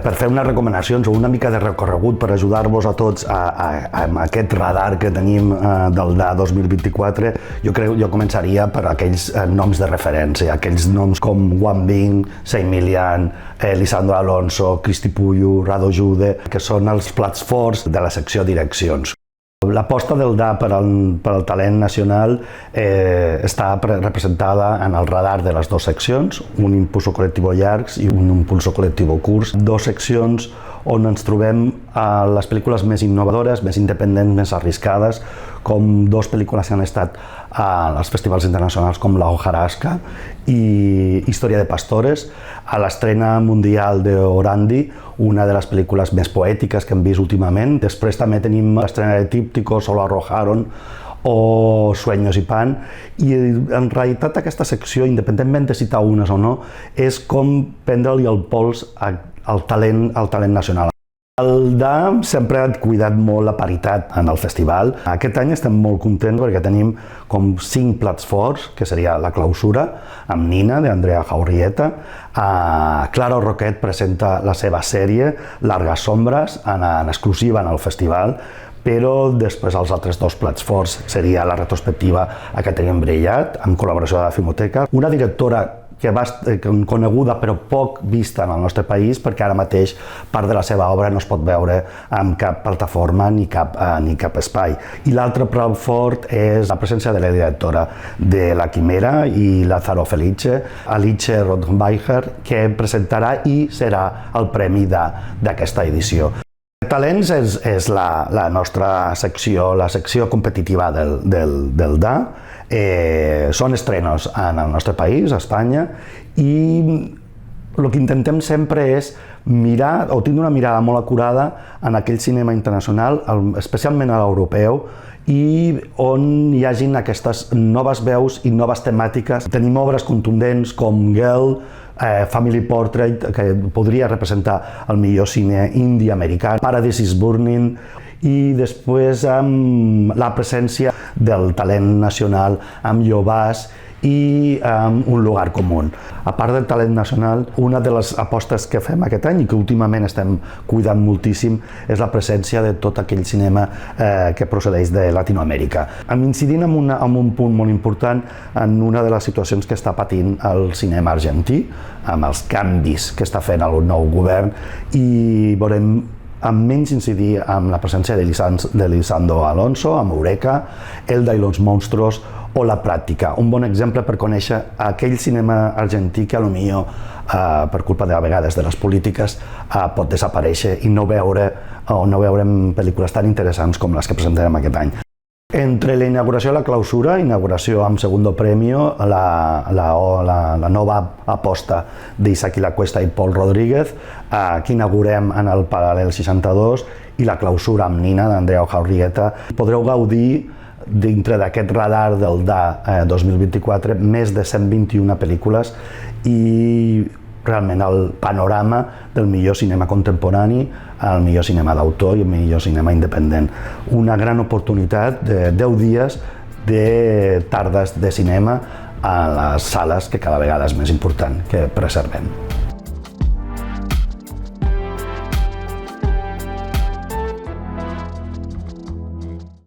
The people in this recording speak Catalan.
Per fer unes recomanacions o una mica de recorregut per ajudar-vos a tots amb aquest radar que tenim del DA 2024, jo començaria per aquells noms de referència, aquells noms com Wang Bing, Tsai Ming-lian, Lisandro Alonso, Cristi Puyo, Rado Jude, que són els plats forts de la secció direccions. L'aposta del DA per al talent nacional està representada en el radar de les dues seccions, un impulso col·lectiu llargs i un impulso col·lectiu curts. Dues seccions on ens trobem a les pel·lícules més innovadores, més independents, més arriscades, com dues pel·lícules que han estat als festivals internacionals com La hojarasca i Història de pastores, a l'estrena mundial d'Orandi, una de les pel·lícules més poètiques que hem vist últimament. Després també tenim l'estrena de Tríptico, Solo arrojaron, o Sueños y pan, i en realitat aquesta secció, independentment de citar unes o no, és com prendre-li el pols al talent nacional. El DA sempre ha cuidat molt la paritat en el festival. Aquest any estem molt contents perquè tenim com 5 plats forts, que seria La clausura, amb Nina, d'Andrea Jaurrieta. Clara Roquet presenta la seva sèrie Largas sombras, en exclusiva en el festival, però després els altres 2 plats forts seria la retrospectiva a Catherine Breillat, amb col·laboració de la Filmoteca, una directora que va coneguda però poc vista en el nostre país, perquè ara mateix part de la seva obra no es pot veure en cap plataforma ni cap espai. I l'altre plat fort és la presència de la directora de La Quimera i Lázaro Felice, Alice Rodenbacher, que presentarà i serà el premi d'aquesta edició. Talents és la nostra secció, la secció competitiva del DA. Són estrenos en el nostre país, a Espanya, i el que intentem sempre és mirar o tindre una mirada molt acurada en aquell cinema internacional, especialment a l'europeu, i on hi hagin aquestes noves veus i noves temàtiques. Tenim obres contundents com Girl, Family Portrait, que podria representar el millor cine indi americà, Paradise is Burning, i després amb la presència del talent nacional, amb Llobàs i amb Un lugar común. A part del talent nacional, una de les apostes que fem aquest any i que últimament estem cuidant moltíssim és la presència de tot aquell cinema que procedeix de Latinoamèrica. Incidint en un punt molt important en una de les situacions que està patint el cinema argentí, amb els canvis que està fent el nou govern, i veurem amb menys incidir amb la presència de Lisandro Alonso, amb Eureka, Elda y los monstruos o La pràctica. Un bon exemple per conèixer aquell cinema argentí que potser per culpa de vegades de les polítiques pot desaparèixer i no veurem pel·lícules tan interessants com les que presentarem aquest any. Entre la inauguració i la clausura, inauguració amb Segundo Premio, la nova aposta d'Isaac La Cuesta i Pol Rodríguez, que inaugurem en el Paral·lel 62, i la clausura amb Nina, d'Andrea Jaurrieta. Podreu gaudir, dintre d'aquest radar del DA 2024, més de 121 pel·lícules i realment el panorama del millor cinema contemporani, el millor cinema d'autor i el millor cinema independent. Una gran oportunitat de 10 dies de tardes de cinema a les sales, que cada vegada és més important que preservem.